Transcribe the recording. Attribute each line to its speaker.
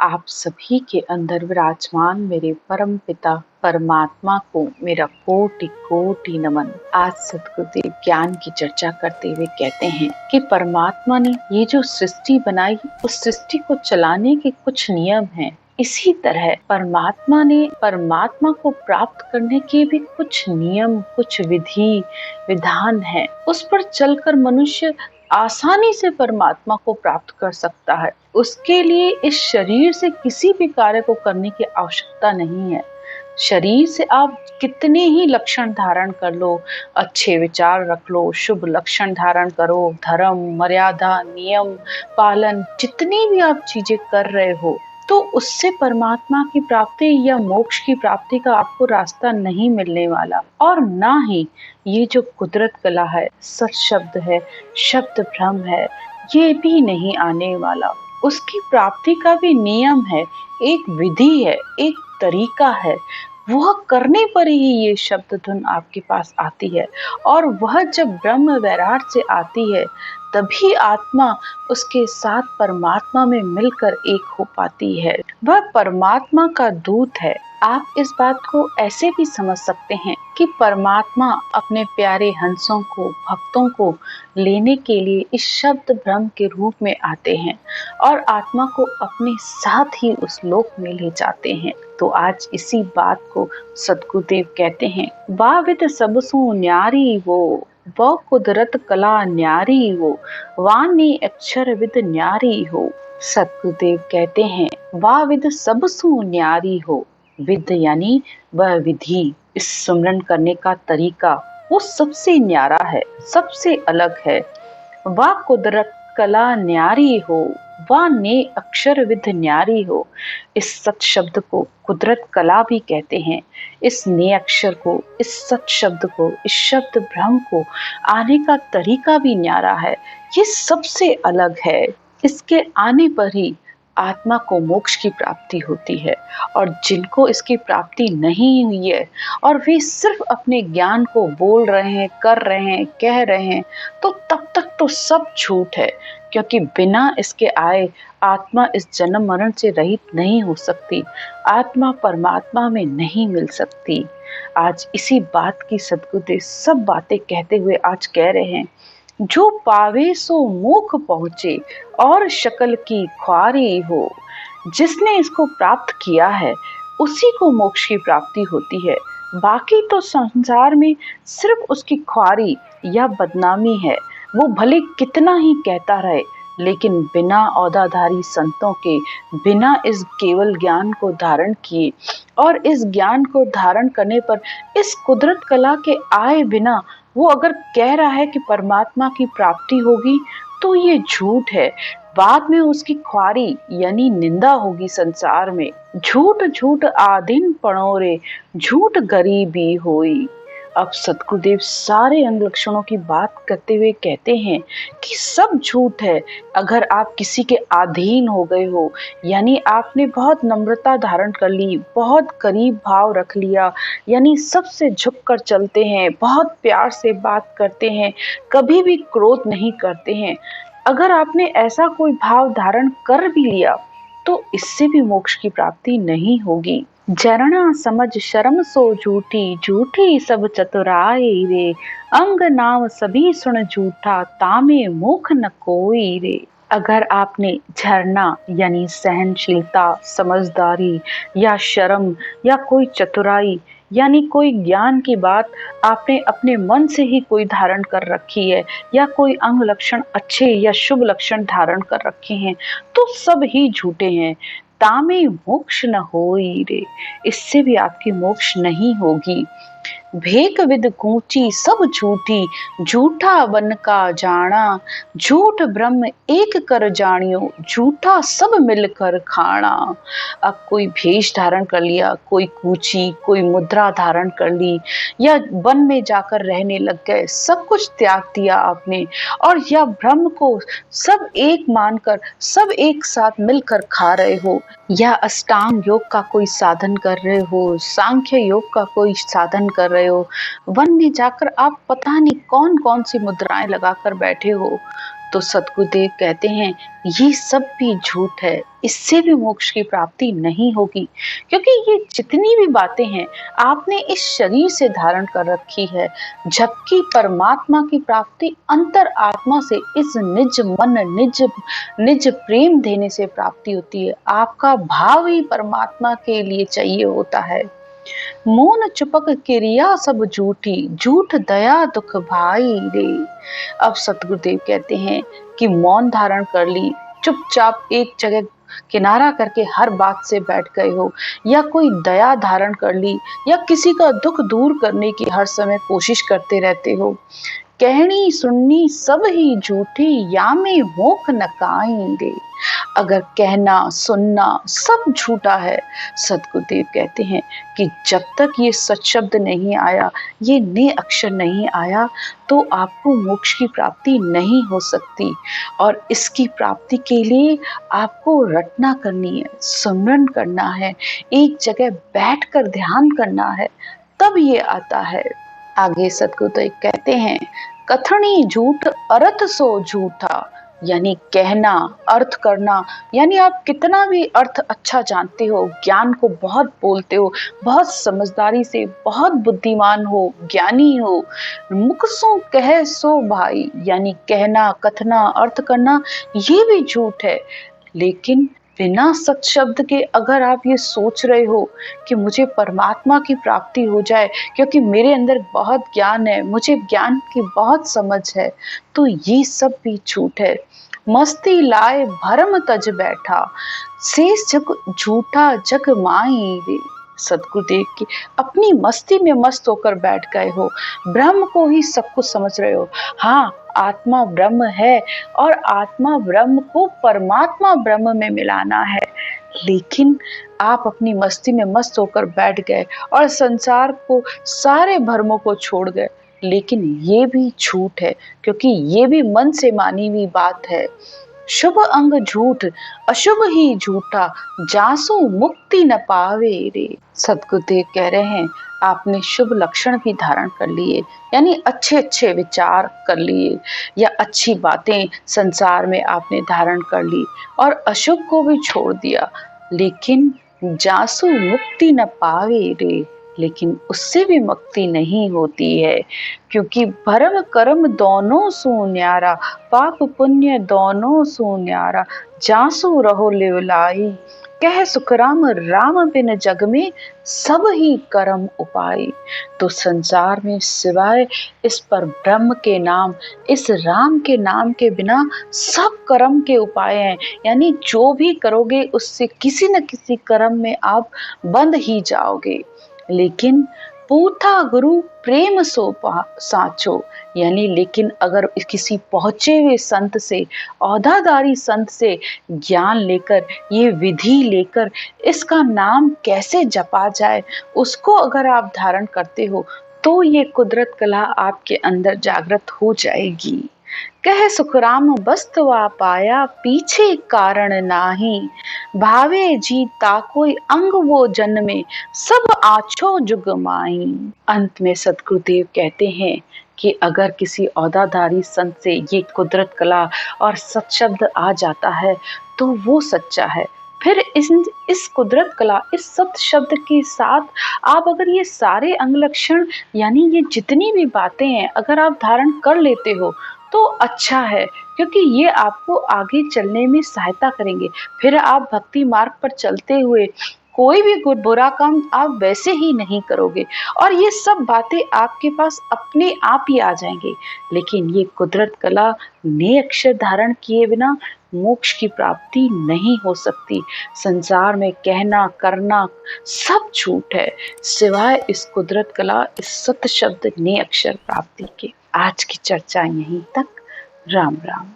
Speaker 1: आप सभी के अंदर विराजमान मेरे परम पिता परमात्मा को मेरा कोटि कोटि नमन। आज सद्गुरुदेव ज्ञान की चर्चा करते हुए कहते हैं कि परमात्मा ने ये जो सृष्टि बनाई, उस सृष्टि को चलाने के कुछ नियम हैं। इसी तरह परमात्मा को प्राप्त करने के भी कुछ नियम, कुछ विधि विधान है। उस पर चलकर मनुष्य आसानी से परमात्मा को प्राप्त कर सकता है। उसके लिए इस शरीर से किसी भी कार्य को करने की आवश्यकता नहीं है। शरीर से आप कितने ही लक्षण धारण कर लो, अच्छे विचार रख लो, शुभ लक्षण धारण करो, धर्म मर्यादा नियम पालन जितनी भी आप चीजें कर रहे हो, तो उससे परमात्मा की प्राप्ति या मोक्ष की प्राप्ति का आपको रास्ता नहीं मिलने वाला। और ना ही ये जो कुदरत कला है, सत शब्द है, शब्द भ्रम है, ये भी नहीं आने वाला। उसकी प्राप्ति का भी नियम है, एक विधि है, एक तरीका है। वह करने पर ही ये शब्द धुन आपके पास आती है। और वह जब ब्रह्म वैराट से आती है, तभी आत्मा उसके साथ परमात्मा में मिलकर एक हो पाती है। वह परमात्मा का दूत है। आप इस बात को ऐसे भी समझ सकते हैं कि परमात्मा अपने प्यारे हंसों को, भक्तों को लेने के लिए इस शब्द भ्रम के रूप में आते हैं और आत्मा को अपने साथ ही उस लोक में ले जाते हैं। तो आज इसी बात को सद्गुरुदेव कहते हैं, वाविद सबसु न्यारी वो कुदरत कला न्यारी हो, वाणी अक्षर विद न्यारी हो। सद्गुरुदेव कहते हैं, वाविद सबसु न्यारी हो। विद यानी वह विधि, इस सुमरन करने का तरीका वो सबसे न्यारा है, सबसे अलग है। वाह कुदरत कला न्यारी हो, वाह ने अक्षर विद न्यारी हो। इस सत शब्द को कुदरत कला भी कहते हैं। इस ने अक्षर को, इस सत शब्द को, इस शब्द भ्रम को आने का तरीका भी न्यारा है। ये सबसे अलग है। इसके आने पर ही आत्मा को मोक्ष की प्राप्ति होती है। और जिनको इसकी प्राप्ति नहीं हुई है और वे सिर्फ अपने ज्ञान को बोल रहे हैं, कर रहे हैं, कह रहे हैं, तो तब तक तो सब झूठ है। क्योंकि बिना इसके आए आत्मा इस जन्म मरण से रहित नहीं हो सकती, आत्मा परमात्मा में नहीं मिल सकती। आज इसी बात की सद्गुरुदेव सब बातें कहते हुए आज कह रहे हैं, जो पावे सो मुख पहुँचे और शकल की ख्वारी हो। जिसने इसको प्राप्त किया है उसी को मोक्ष की प्राप्ति होती है। बाकी तो संसार में सिर्फ उसकी ख्वारी या बदनामी है। वो भले कितना ही कहता रहे, लेकिन बिना औदाधारी संतों के, बिना इस केवल ज्ञान को धारण किए और इस ज्ञान को धारण करने पर इस कुदरत कला के आए बिना वो अगर कह रहा है कि परमात्मा की प्राप्ति होगी, तो ये झूठ है। बाद में उसकी ख्वारी यानी निंदा होगी संसार में। झूठ झूठ आधीन पणोरे, झूठ गरीबी होई। अब सद्गुरुदेव सारे अंग लक्षणों की बात करते हुए कहते हैं कि सब झूठ है। अगर आप किसी के अधीन हो गए हो, यानी आपने बहुत नम्रता धारण कर ली, बहुत करीब भाव रख लिया, यानी सबसे झुक कर चलते हैं, बहुत प्यार से बात करते हैं, कभी भी क्रोध नहीं करते हैं, अगर आपने ऐसा कोई भाव धारण कर भी लिया, तो इससे भी मोक्ष की प्राप्ति नहीं होगी। जरना समझ शर्म सो झूठी, झूठी सब चतुराई रे। अंग नाम सभी सुन झूठा, तामे मुख न कोई रे। अगर आपने झरना यानी सहनशीलता, समझदारी या शर्म या कोई चतुराई यानी कोई ज्ञान की बात आपने अपने मन से ही कोई धारण कर रखी है, या कोई अंग लक्षण अच्छे या शुभ लक्षण धारण कर रखे हैं, तो सब ही झूठे हैं। तामे मोक्ष न होई रे, इससे भी आपकी मोक्ष नहीं होगी। भेक विद कूची सब झूठी, झूठा बन का जाना। झूठ ब्रह्म एक कर जानियो, झूठा सब मिलकर खाना। अब कोई भेष धारण कर लिया, कोई कूची, कोई मुद्रा धारण कर ली, या वन में जाकर रहने लग गए, सब कुछ त्याग दिया आपने, और या ब्रह्म को सब एक मानकर सब एक साथ मिलकर खा रहे हो, या अष्टांग योग का कोई साधन कर रहे हो, सांख्य योग का कोई साधन कर रहे हो, वन में जाकर आप पता नहीं कौन कौन सी मुद्राएं लगाकर बैठे हो, तो सद्गुरुदेव कहते हैं ये सब भी झूठ है, इससे भी मोक्ष की प्राप्ति नहीं होगी, क्योंकि ये जितनी भी बातें हैं आपने इस शरीर से धारण कर रखी है, जबकि परमात्मा की प्राप्ति अंतर आत्मा से इस निज मन निज निज प्रेम देने से प्राप्ति होती है। आपका भाव ही परमात्मा के लिए चाहिए होता है। मौन चुपक क्रिया सब झूठी, झूठ दया दुख भाई रे। अब सतगुरुदेव कहते हैं कि मौन धारण कर ली, चुपचाप एक जगह किनारा करके हर बात से बैठ गए हो, या कोई दया धारण कर ली, या किसी का दुख दूर करने की हर समय कोशिश करते रहते हो, कहनी सुननी सब ही झूठी, या में मोख नकाई रे। अगर कहना सुनना सब झूठा है, सतगुरुदेव कहते हैं कि जब तक ये सच शब्द नहीं आया, ये ने अक्षर नहीं आया, तो आपको मोक्ष की प्राप्ति नहीं हो सकती। और इसकी प्राप्ति के लिए आपको रटना करनी है, सुमरन करना है, एक जगह बैठकर ध्यान करना है, तब ये आता है। आगे सतगुरुदेव कहते हैं, कथनी झूठ अर्थ सो झूठा, यानी कहना अर्थ करना, यानी आप कितना भी अर्थ अच्छा जानते हो, ज्ञान को बहुत बोलते हो, बहुत समझदारी से, बहुत बुद्धिमान हो, ज्ञानी हो, मुख सो कह सो भाई, यानी कहना कथना अर्थ करना ये भी झूठ है। लेकिन बिना सच शब्द के अगर आप ये सोच रहे हो कि मुझे परमात्मा की प्राप्ति हो जाए, क्योंकि मेरे अंदर बहुत ज्ञान है, मुझे ज्ञान की बहुत समझ है, तो ये सब भी झूठ है। मस्ती लाए भरम तज बैठा, शेष जग झूठा जग माई रे। सतगुरुदेव की अपनी मस्ती में मस्त होकर बैठ गए हो, ब्रह्म को ही सब कुछ समझ रहे हो। हाँ, आत्मा ब्रह्म है और आत्मा ब्रह्म को परमात्मा ब्रह्म में मिलाना है, लेकिन आप अपनी मस्ती में मस्त होकर बैठ गए और संसार को सारे भ्रमों को छोड़ गए। लेकिन ये भी झूठ है, क्योंकि ये भी मन से मानी हुई बात है। शुभ अंग झूठ अशुभ ही झूठा, जासु मुक्ति न पावे रे। सतगुरुदेव कह रहे हैं आपने शुभ लक्षण भी धारण कर लिए, यानी अच्छे अच्छे विचार कर लिए, या अच्छी बातें संसार में आपने धारण कर ली, और अशुभ को भी छोड़ दिया, लेकिन जासु मुक्ति न पावे रे, लेकिन उससे भी मुक्ति नहीं होती है। क्योंकि भरम कर्म दोनों सु न्यारा, पाप पुण्य दोनों सु न्यारा, जासु रहो लिवलाई, कह सुखराम राम बिन जग में सब ही कर्म उपाय। तो संसार में सिवाय इस पर ब्रह्म के नाम, इस राम के नाम के बिना सब कर्म के उपाय हैं, यानी जो भी करोगे उससे किसी न किसी कर्म में आप बंध ही जाओगे। लेकिन पूथा गुरु प्रेम सो साचो, यानी लेकिन अगर किसी पहुंचे हुए संत से, औधाधारी संत से ज्ञान लेकर, ये विधि लेकर इसका नाम कैसे जपा जाए, उसको अगर आप धारण करते हो, तो ये कुदरत कला आपके अंदर जागृत हो जाएगी। कह सुखराम बस्तवा पाया, पीछे कारण नाही, भावे जीता कोई अंग वो जन्मे, सब आछो जुग माई। अंत में सतगुरुदेव कहते हैं कि अगर किसी औदाधारी संत से ये कुदरत कला और सत शब्द आ जाता है, तो वो सच्चा है। फिर इस कुदरत कला, इस सत शब्द के साथ आप अगर ये सारे अंग लक्षण, यानी ये जितनी भी बातें हैं, अगर आप धारण कर लेते हो तो अच्छा है, क्योंकि ये आपको आगे चलने में सहायता करेंगे। फिर आप भक्ति मार्ग पर चलते हुए कोई भी बुरा काम आप वैसे ही नहीं करोगे, और ये सब बातें आपके पास अपने आप ही आ जाएंगे। लेकिन ये कुदरत कला ने अक्षर धारण किए बिना मोक्ष की प्राप्ति नहीं हो सकती। संसार में कहना करना सब झूठ है, सिवाय इस कुदरत कला, इस सत शब्द ने अक्षर प्राप्ति के। आज की चर्चा यहीं तक। राम राम।